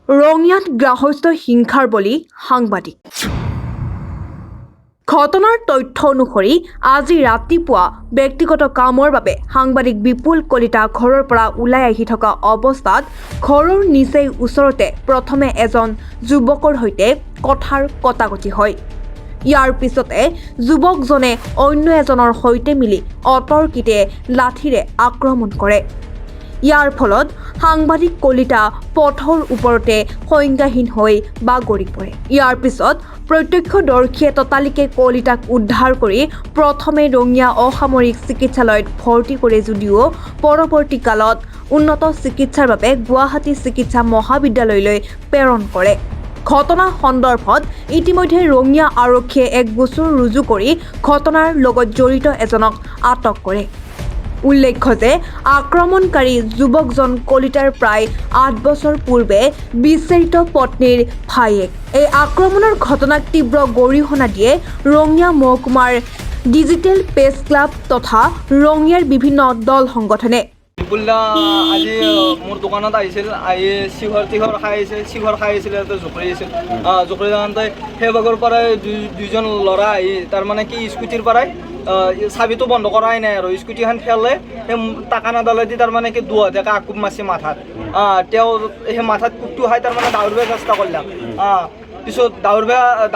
ৰঙিয়াত গ্ৰাহস্থ হিংসাৰ বলি সাংবাদিক। ঘটনাৰ তথ্য অনুসৰি আজি ৰাতিপুৱা ব্যক্তিগত কামৰ বাবে সাংবাদিক বিপুল কলিতা ঘৰৰ পৰা ওলাই আহি থকা অৱস্থাত ঘৰৰ নিচেই ওচৰতে প্ৰথমে এজন যুৱকৰ সৈতে কথাৰ কটাকটি হয়। ইয়াৰ পিছতে যুৱকজনে অন্য এজনৰ সৈতে মিলি অতৰ্কিতে লাঠিৰে আক্ৰমণ কৰে। ইয়াৰ ফলত সাংবাদিক কলিতা পথৰ ওপৰতে সংজ্ঞাহীন হৈ বাগৰি পৰে। ইয়াৰ পিছত প্ৰত্যক্ষদৰ্শীয়ে ততালিকে কলিতাক উদ্ধাৰ কৰি প্ৰথমে ৰঙিয়া অসামৰিক চিকিৎসালয়ত ভৰ্তি কৰে যদিও পৰৱৰ্তী কালত উন্নত চিকিৎসাৰ বাবে গুৱাহাটী চিকিৎসা মহাবিদ্যালয়লৈ প্ৰেৰণ কৰে। ঘটনা সন্দৰ্ভত ইতিমধ্যে ৰঙিয়া আৰক্ষীয়ে এক গোচৰ ৰুজু কৰি ঘটনাৰ লগত জড়িত এজনক আটক কৰে। উল্লেখ্য যে আক্ৰমণকাৰী যুৱকজন কলিতাৰ প্ৰায় ৮ বছৰ পূৰ্বে বিচ্ছেদিত পত্নীৰ ভায়েক। এই আক্ৰমণৰ ঘটনাক তীব্ৰ গৰিহণা দিয়ে ৰঙিয়া মহকুমাৰ ডিজিটেল প্ৰেছ ক্লাব তথা ৰঙিয়াৰ বিভিন্ন দল সংগঠনে। বিপুলদা আজি মোৰ দোকানত আহিছিল, আহি চিঘৰ খাই আহিছিল, জোকৰি আছিল। জোকৰি যাওঁতে সেই ভাগৰ পৰাই দুইজন ল'ৰা আহি তাৰমানে কি স্কুটিৰ পৰাই চাবিটো বন্ধ কৰাই নাই আৰু স্কুটিখন ফেলে সেই টাকানাডালেদি তাৰমানে কি দুহাতেকে আকুব মাৰিছে মাথাত। তেওঁ সেই মাথাত কোবটো খাই তাৰমানে দাউৰিব চেষ্টা কৰিলাক। পিছত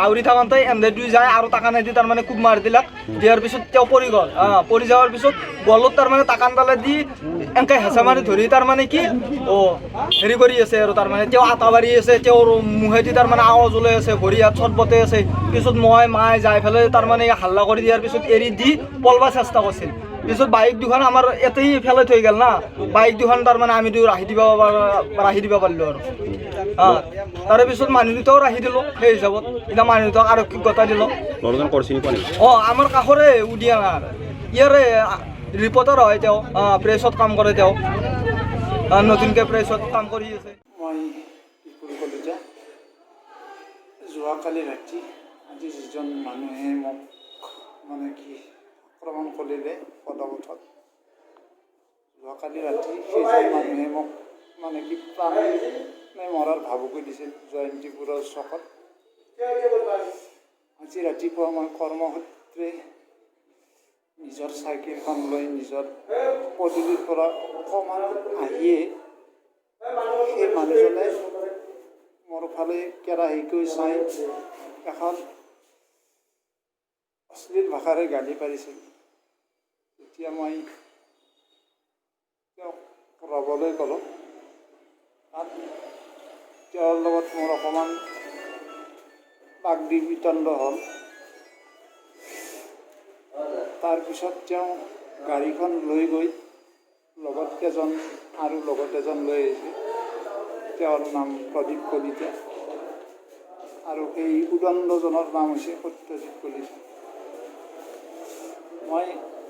দাউৰি থাকোঁতে এন্দে দুই যায় আৰু টাকানেদি তাৰমানে কোব মাৰি দিলাক। দিয়াৰ পিছত তেওঁ পৰি গ'ল। পৰি যোৱাৰ পিছত গলত তাৰমানে টাকানডালে দি এনেকৈ হেঁচা মাৰি ধৰি তাৰমানে কি হেৰি কৰি আছে আৰু তাৰমানে তেওঁ আটা বাঢ়ি আছে, তেওঁৰ মুহেদি তাৰমানে আৱাজ ওলাই আছে, ভৰি হাত চটবটাই আছে। পিছত মায়ে যাই পেলাই তাৰমানে হাল্লা কৰি দিয়াৰ পিছত এৰি দি পলব চেষ্টা কৰিছিল। পিছত বাইক দুখন আমাৰ ইয়াতেই ফেলাই থৈ গ'ল না, বাইক দুখন তাৰমানে আমি ৰাখি দিব পাৰিলোঁ আৰু। তাৰে পিছত মানুহ দুটাও ৰাখি দিলোঁ। সেই হিচাপত এতিয়া মানুহ দুটাক আৰক্ষীক গতাই দিলোঁ। আমাৰ কাষৰে উদিয়ানাৰ ইয়াৰে ৰিপৰ্টাৰ হয় তেওঁ, প্ৰেছত কাম কৰে তেওঁ, নতুনকৈ প্ৰেছত কাম কৰি আছে। মই বিপুল কলিতা। যোৱাকালি ৰাতি আজি যিজন মানুহে মোক মানে কি আক্ৰমণ কৰিলে পদপথত, যোৱাকালি ৰাতি সেইজন মানুহে মোক মানে কি প্ৰাণে মৰাৰ ভাবুকি দিছিল জয়ন্তীপুৰৰ চকত। আজি ৰাতিপুৱা মই কৰ্মসূত্ৰে নিজৰ চাইকেলখন লৈ নিজৰ পদূলিৰ পৰা অকণমান আহিয়ে সেই মানুহজনে মোৰ ফালে কেৰাহীকৈ চাই এখন অশ্লীল ভাষাৰে গালি পাৰিছিল। তেতিয়া মই তেওঁক ৰ'বলৈ ক'লোঁ। তাত তেওঁৰ লগত মোৰ অকণমান বাগবিতণ্ড হ'ল। তাৰপিছত তেওঁ গাড়ীখন লৈ গৈ লগত এজন লৈ আহিছে। তেওঁৰ নাম প্ৰদীপ কলিতা আৰু সেই উদণ্ডজনৰ নাম হৈছে সত্যজিৎ কলিতা। মই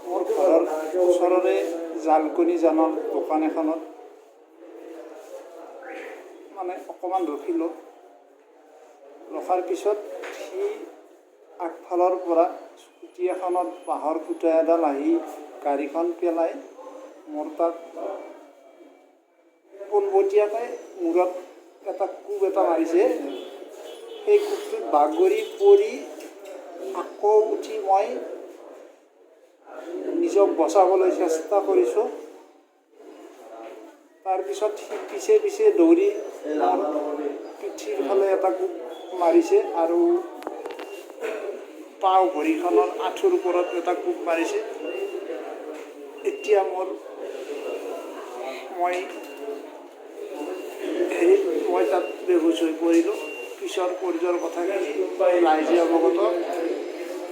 মোৰ ঘৰৰ ওচৰৰে জালকনি জানৰ দোকান এখনত মানে অকণমান ৰখিলোঁ। ৰখাৰ পিছত সি আগফালৰ পৰা স্কুটি এখনত বাঁহৰ খুটা এডাল আহি গাড়ীখন পেলাই মোৰ তাত পোনপটীয়াকৈ মূৰত এটা কোব এটা মাৰিছে। সেই কোবটোত বাগৰি পৰি আকৌ উঠি মই নিজক বচাবলৈ চেষ্টা কৰিছোঁ। তাৰপিছত সি পিছে দৌৰি পিঠিৰ ফালে এটা কোব মাৰিছে আৰু পাও ভৰিখনৰ আঁঠুৰ ওপৰত এটা কোব মাৰিছে। এতিয়া মই তাত বেহুচ হৈ পৰিলোঁ। পিছৰ পৰিজৰ কথাখিনি ৰাইজে অৱগত।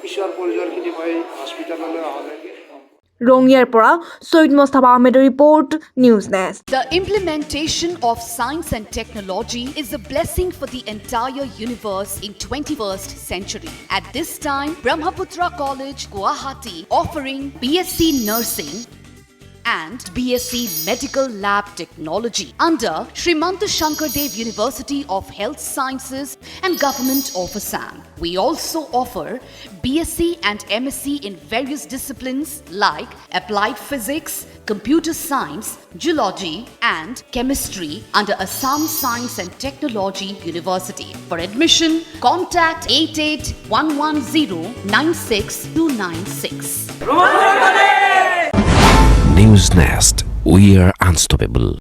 পিছৰ পৰিজৰখিনি মই হস্পিটেললৈ অহালৈকে। ৰঙিয়াৰ পৰা সৈয়দ মোস্তাফা আহমেদৰ report, news nest. The implementation of science and technology is a blessing for the entire universe in 21st century. At this time, Brahmaputra College, Guwahati, offering BSc Nursing, and BSc Medical Lab Technology under Srimanta Shankardev University of Health Sciences and Government of Assam. We also offer BSc and MSc in various disciplines like Applied Physics, Computer Science, Geology and Chemistry under Assam Science and Technology University. For admission, contact 8811096296. News Nest. We are unstoppable.